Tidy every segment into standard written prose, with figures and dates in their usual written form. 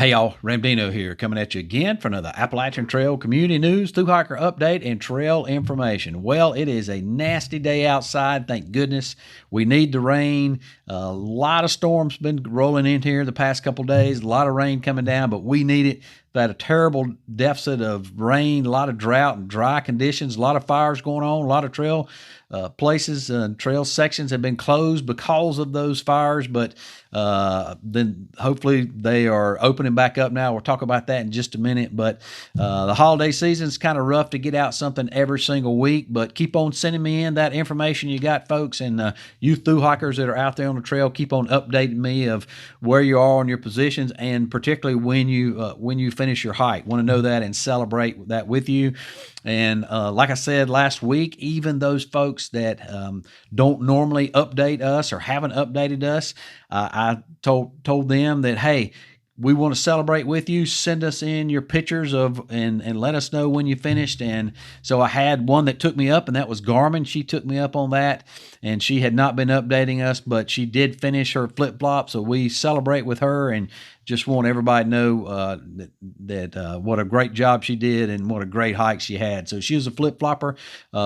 Hey y'all, Ramdino here, coming at you again for another Appalachian Trail community news, through hiker update, and trail information. Well, it is a nasty day outside, thank goodness. We need the rain. A lot of storms been rolling in here the past couple days, a lot of rain coming down, but we need it. We've had a terrible deficit of rain, a lot of drought and dry conditions, a lot of fires going on, a lot of trail places and trail sections have been closed because of those fires, but then hopefully they are opening back up now. We'll talk about that in just a minute, but the holiday season is kind of rough to get out something every single week, but keep on sending me in that information you got, folks, and you thru hikers that are out there on the trail, keep on updating me of where you are on your positions, and particularly when you finish your hike. Want to know that and celebrate that with you. And like I said last week, even those folks that don't normally update us or haven't updated us, I told them that, hey, we want to celebrate with you. Send us in your pictures and let us know when you finished. And so I had one that took me up, and that was Garmin. She took me up on that, and she had not been updating us, but she did finish her flip-flop. So we celebrate with her and just want everybody to know that what a great job she did and what a great hike she had. So she was a flip-flopper,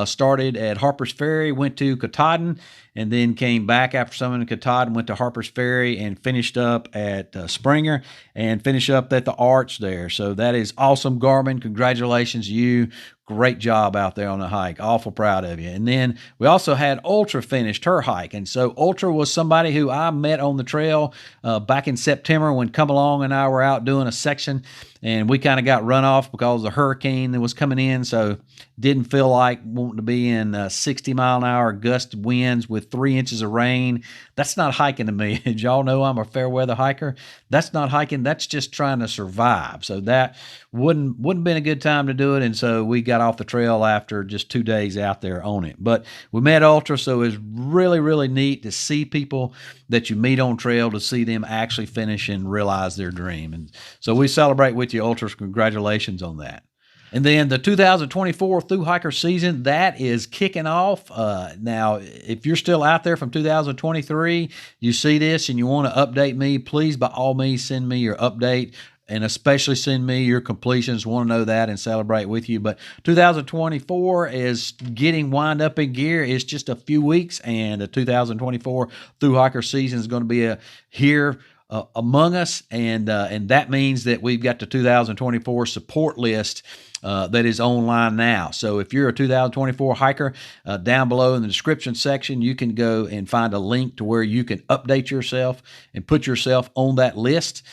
started at Harper's Ferry, went to Katahdin, and then came back after some in Katahdin, went to Harper's Ferry, and finished up at Springer, and finished up at the Arch there. So that is awesome, Garmin. Congratulations, you. Great job out there on the hike. Awful proud of you. And then we also had Ultra finished her hike. And so Ultra was somebody who I met on the trail back in September when Come Along and I were out doing a section, and we kind of got run off because of the hurricane that was coming in. So didn't feel like wanting to be in 60-mile-an-hour gust winds with 3 inches of rain. That's not hiking to me. As y'all know, I'm a fair weather hiker. That's not hiking. That's just trying to survive. So that wouldn't been a good time to do it. And so we got off the trail after just 2 days out there on it. But we met Ultra, so it was really, really neat to see people that you meet on trail, to see them actually finish and realize their dream. And so we celebrate with you, Ultras. Congratulations on that. And then the 2024 thru hiker season, that is kicking off. Now, if you're still out there from 2023, you see this and you want to update me, please, by all means, send me your update, and especially send me your completions. Want to know that and celebrate with you. But 2024 is getting wind up in gear. It's just a few weeks, and the 2024 thru hiker season is going to be here among us, and that means that we've got the 2024 support list that is online now. So if you're a 2024 hiker, down below in the description section, you can go and find a link to where you can update yourself and put yourself on that list.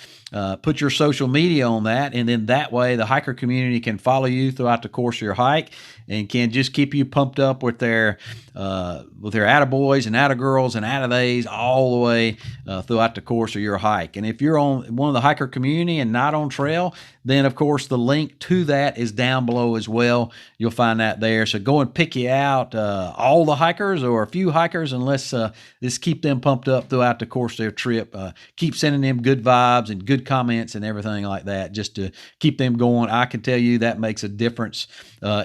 Put your social media on that, and then that way the hiker community can follow you throughout the course of your hike and can just keep you pumped up with their attaboys and attagirls and attatheys all the way throughout the course of your hike. And if you're on one of the hiker community and not on trail, then of course the link to that is down below as well. You'll find that there. So go and pick you out all the hikers or a few hikers, and let's keep them pumped up throughout the course of their trip. Keep sending them good vibes and good comments and everything like that, just to keep them going. I can tell you that makes a difference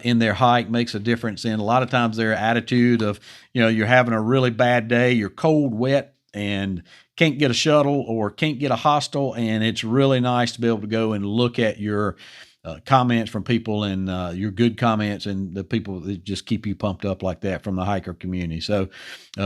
in their hike, makes a difference in a lot of times their attitude of, you're having a really bad day, you're cold, wet, and can't get a shuttle or can't get a hostel, and it's really nice to be able to go and look at your comments from people, and your good comments, and the people that just keep you pumped up like that from the hiker community. So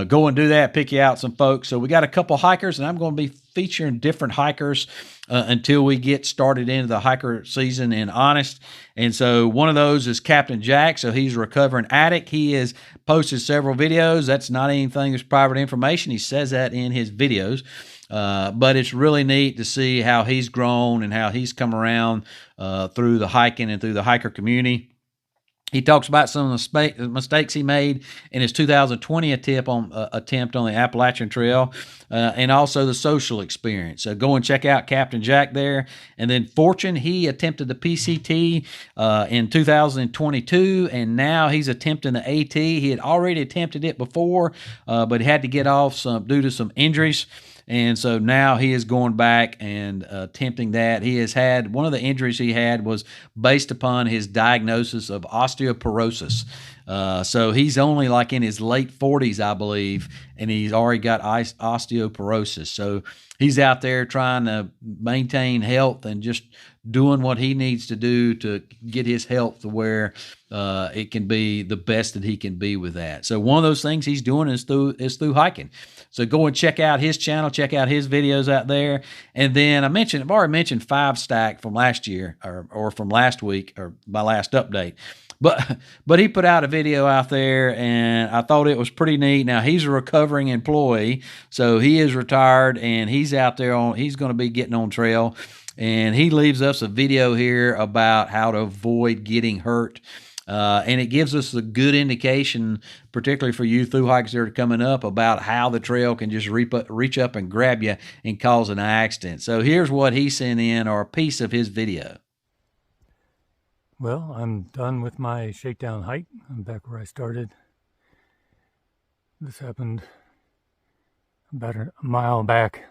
go and do that, pick you out some folks. So we got a couple hikers, and I'm going to be featuring different hikers until we get started into the hiker season in Honest. And so one of those is Captain Jack. So he's a recovering addict. He has posted several videos. That's not anything that's private information. He says that in his videos. But it's really neat to see how he's grown and how he's come around through the hiking and through the hiker community. He talks about some of the mistakes he made in his 2020 attempt on the Appalachian Trail, and also the social experience. So go and check out Captain Jack there. And then Fortune, he attempted the PCT in 2022, and now he's attempting the AT. He had already attempted it before, but he had to get off due to some injuries. And so now he is going back and attempting that. He has had, one of the injuries he had was based upon his diagnosis of osteoporosis. So he's only like in his late 40s, I believe, and he's already got osteoporosis. So he's out there trying to maintain health and just doing what he needs to do to get his health to where it can be the best that he can be with that. So one of those things he's doing is through hiking. So go and check out his channel, check out his videos out there. And then I've already mentioned 5-stack from last year or from last week or my last update. But he put out a video out there, and I thought it was pretty neat. Now, he's a recovering employee, so he is retired, and he's out there he's going to be getting on trail. And he leaves us a video here about how to avoid getting hurt. And it gives us a good indication, particularly for you thru hikers that are coming up, about how the trail can just reach up and grab you and cause an accident. So here's what he sent in, or a piece of his video. Well, I'm done with my shakedown hike. I'm back where I started. This happened about a mile back.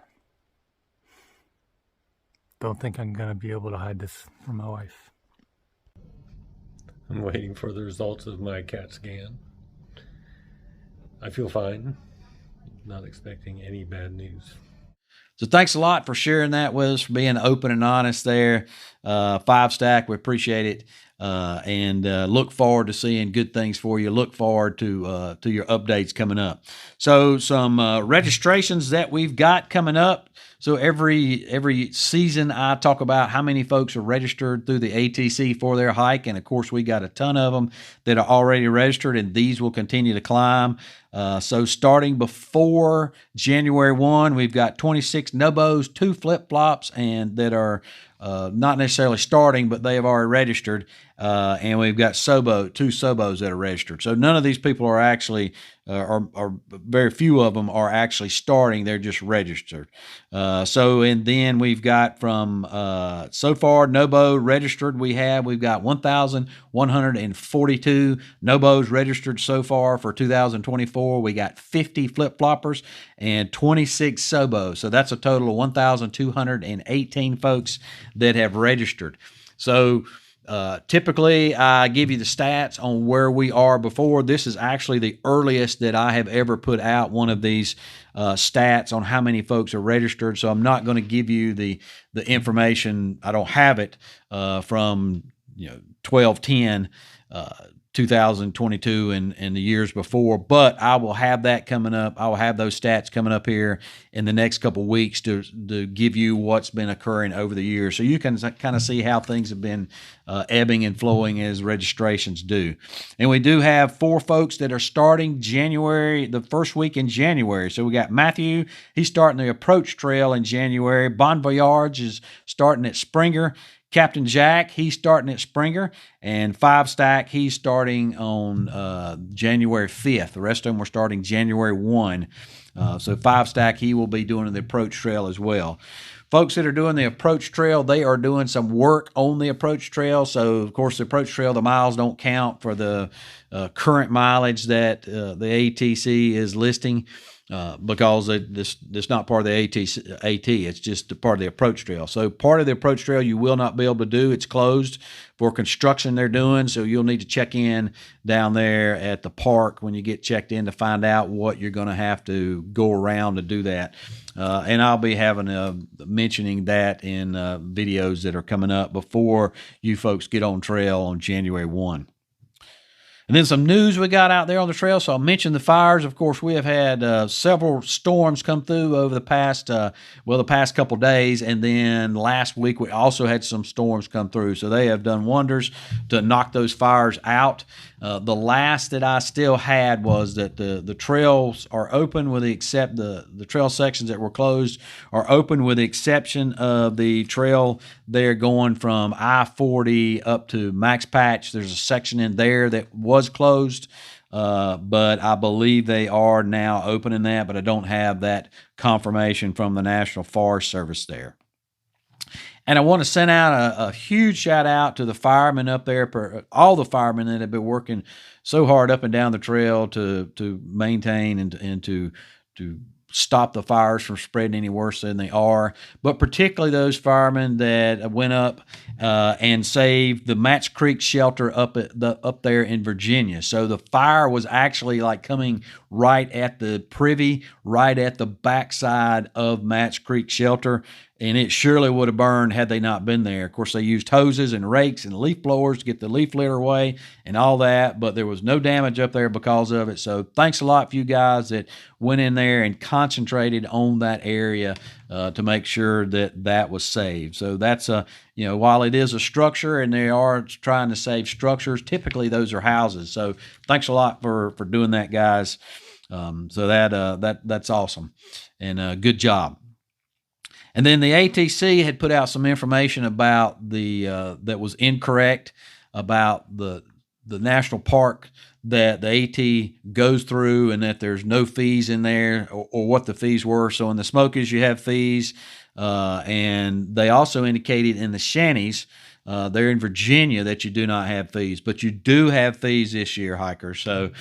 Don't think I'm going to be able to hide this from my wife. I'm waiting for the results of my CAT scan. I feel fine. Not expecting any bad news. So thanks a lot for sharing that with us, for being open and honest there. 5-stack, we appreciate it. And look forward to seeing good things for you. Look forward to your updates coming up. So some registrations that we've got coming up. So every season I talk about how many folks are registered through the ATC for their hike. And of course, we got a ton of them that are already registered, and these will continue to climb. So starting before January 1, we've got 26 Nobos, 2 flip-flops, and that are not necessarily starting, but they have already registered. And we've got 2 Sobos that are registered. So none of these people are actually, or very few of them are actually starting. They're just registered. And then we've got from, so far, Nobo registered. We've got 1,142 Nobos registered so far for 2024. We got 50 flip-floppers and 26 Sobos. So that's a total of 1,218 folks that have registered. So typically I give you the stats on where we are before. This is actually the earliest that I have ever put out one of these stats on how many folks are registered. So I'm not going to give you the information. I don't have it from 12/10 2022 and the years before, but I will have that coming up. I will have those stats coming up here in the next couple of weeks to give you what's been occurring over the years, so you can kind of see how things have been ebbing and flowing as registrations do. And we do have 4 folks that are starting the first week in January. So we got Matthew, he's starting the approach trail in January. Bon Voyage is starting at Springer. Captain Jack, he's starting at Springer, and 5-stack, he's starting on January 5th. The rest of them are starting January 1. So 5-stack, he will be doing the approach trail as well. Folks that are doing the approach trail, they are doing some work on the approach trail. So, of course, the approach trail, the miles don't count for the current mileage that the ATC is listing. Because it's not part of the AT, it's just a part of the approach trail. So part of the approach trail you will not be able to do. It's closed for construction they're doing, so you'll need to check in down there at the park when you get checked in to find out what you're going to have to go around to do that. And I'll be mentioning that in videos that are coming up before you folks get on trail on January 1. And then some news we got out there on the trail. So I'll mention the fires. Of course, we have had several storms come through over the past couple days. And then last week, we also had some storms come through. So they have done wonders to knock those fires out. The last that I still had was that the trails are open with the trail sections that were closed are open with the exception of the trail there going from I-40 up to Max Patch. There's a section in there that was closed, but I believe they are now opening that, but I don't have that confirmation from the National Forest Service there. And I want to send out a huge shout out to the firemen up there, all the firemen that have been working so hard up and down the trail to maintain and to stop the fires from spreading any worse than they are, but particularly those firemen that went up and saved the Match Creek shelter up there in Virginia. So the fire was actually like coming right at the privy, right at the backside of Match Creek shelter, and it surely would have burned had they not been there. Of course, they used hoses and rakes and leaf blowers to get the leaf litter away and all that, but there was no damage up there because of it. So thanks a lot for you guys that went in there and concentrated on that area to make sure that that was saved. So that's while it is a structure and they are trying to save structures, typically those are houses. So thanks a lot for doing that, guys. So that's awesome, and good job. And then the ATC had put out some information about that was incorrect about the national park that the AT goes through, and that there's no fees in there, or what the fees were. So in the Smokies you have fees, and they also indicated in the Shanties, they're in Virginia, that you do not have fees, but you do have fees this year, hikers. So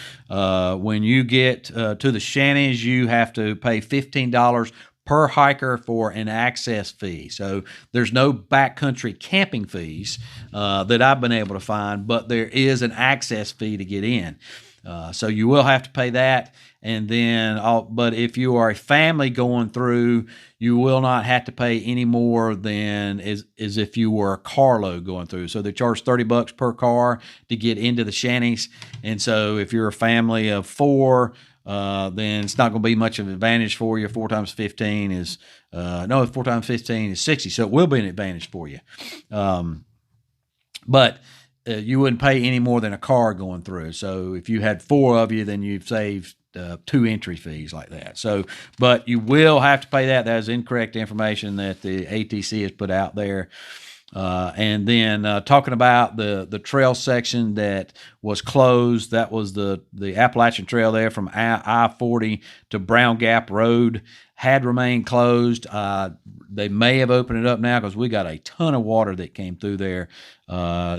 when you get to the Shanties, you have to pay $15 per hiker for an access fee. So there's no backcountry camping fees that I've been able to find, but there is an access fee to get in. So you will have to pay that. And then, but if you are a family going through, you will not have to pay any more than as if you were a carload going through. So they charge $30 per car to get into the Shanties. And so if you're a family of 4, then it's not going to be much of an advantage for you. 4 times 15 is 4 times 15 is 60. So it will be an advantage for you. But you wouldn't pay any more than a car going through. So if you had 4 of you, then you've saved 2 entry fees like that. So, but you will have to pay that. That is incorrect information that the ATC has put out there. And then talking about the trail section that was closed, that was the Appalachian Trail there from I-40 to Brown Gap Road had remained closed. They may have opened it up now because we got a ton of water that came through there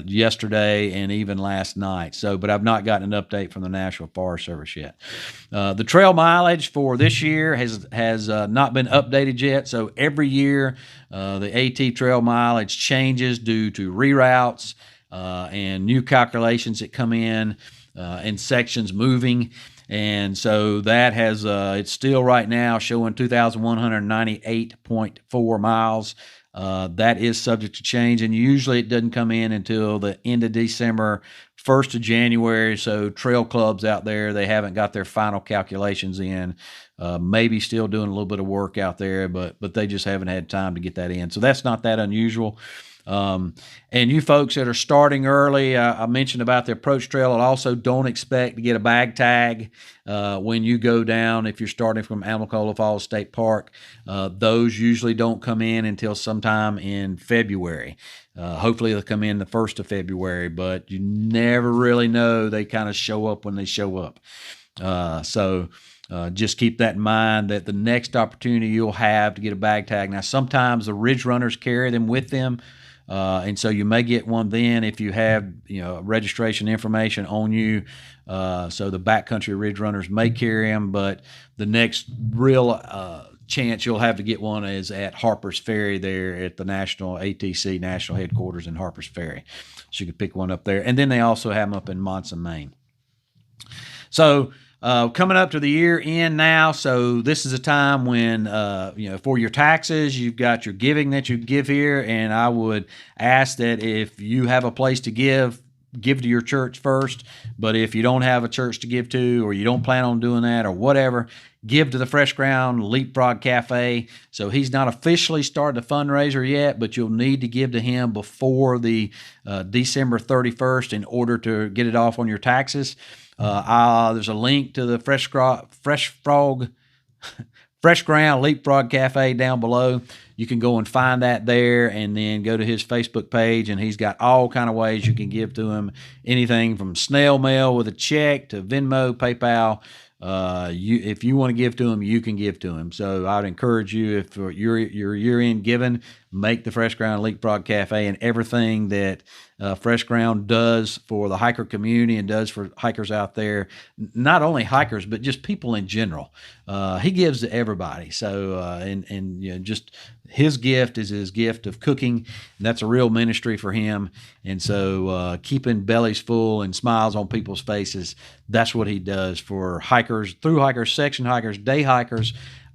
yesterday and even last night. So, but I've not gotten an update from the National Forest Service yet. The trail mileage for this year has not been updated yet. So every year the AT trail mileage changes due to reroutes and new calculations that come in and sections moving. And so that has, it's still right now showing 2,198.4 miles. That is subject to change, and usually it doesn't come in until the end of December, 1st of January. So trail clubs out there, they haven't got their final calculations in. Maybe still doing a little bit of work out there, but they just haven't had time to get that in. So that's not that unusual. And you folks that are starting early, I mentioned about the approach trail, and also don't expect to get a bag tag when you go down. If you're starting from Amicalola Falls State Park, those usually don't come in until sometime in February. Hopefully they'll come in the 1st of February, but you never really know. They kind of show up when they show up. So just keep that in mind, that the next opportunity you'll have to get a bag tag. Now, sometimes the ridge runners carry them with them. And so you may get one then if you have, registration information on you. So the backcountry ridge runners may carry them, but the next real chance you'll have to get one is at Harper's Ferry there at the National ATC National Headquarters in Harper's Ferry. So you could pick one up there. And then they also have them up in Monson, Maine. So coming up to the year end now, so this is a time when, for your taxes, you've got your giving that you give here, and I would ask that if you have a place to give to your church first, but if you don't have a church to give to, or you don't plan on doing that, or whatever, give to the Fresh Ground Leapfrog Cafe. So he's not officially started a fundraiser yet, but you'll need to give to him before the December 31st in order to get it off on your taxes. There's a link to the Fresh Ground Leapfrog Cafe down below. You can go and find that there, and then go to his Facebook page, and he's got all kind of ways you can give to him. Anything from snail mail with a check to Venmo, PayPal. If you want to give to him, you can give to him. So I'd encourage you, if your year-end giving, make the Fresh Ground Leapfrog Cafe and everything that Fresh Ground does for the hiker community and does for hikers out there, not only hikers, but just people in general. He gives to everybody. So, and you know, just his gift is his gift of cooking. And that's a real ministry for him. And so, keeping bellies full and smiles on people's faces, that's what he does for hikers, through hikers, section hikers, day hikers.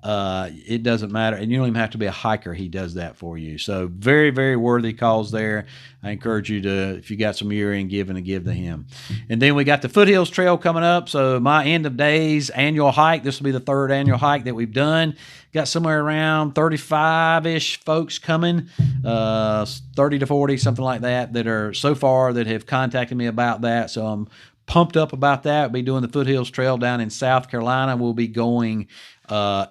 It doesn't matter. And you don't even have to be a hiker. He does that for you. So very, very worthy cause there. I encourage you to, if you got some year-end giving, to give to him. And then we got the Foothills Trail coming up. So my end of days annual hike, this will be the 3rd annual hike that we've done. Got somewhere around 35-ish folks coming, 30 to 40, something like that, that are so far that have contacted me about that. So I'm pumped up about that. We'll be doing the Foothills Trail down in South Carolina. We'll be going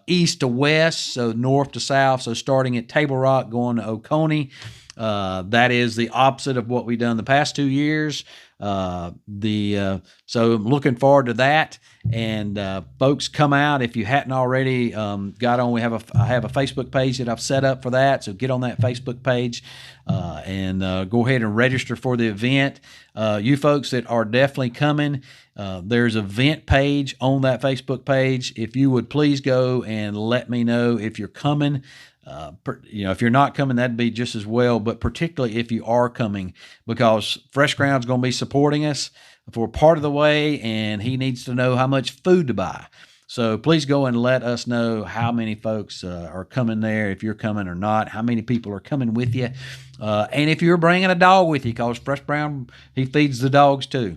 east to west, so north to south. So starting at Table Rock, going to Oconee. That is the opposite of what we've done the past 2 years. So I'm looking forward to that. And folks, come out if you hadn't already got on. I have a Facebook page that I've set up for that. So get on that Facebook page and go ahead and register for the event. You folks that are definitely coming, there's an event page on that Facebook page. If you would please go and let me know if you're coming. If you're not coming, that'd be just as well, but particularly if you are coming, because Fresh Ground's going to be supporting us for part of the way, and he needs to know how much food to buy. So please go and let us know how many folks are coming there, if you're coming or not, how many people are coming with you, and if you're bringing a dog with you, because Fresh Ground, he feeds the dogs too.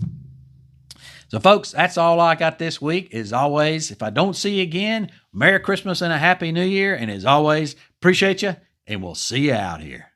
So, folks, that's all I got this week. As always, if I don't see you again, Merry Christmas and a Happy New Year. And as always, appreciate you, and we'll see you out here.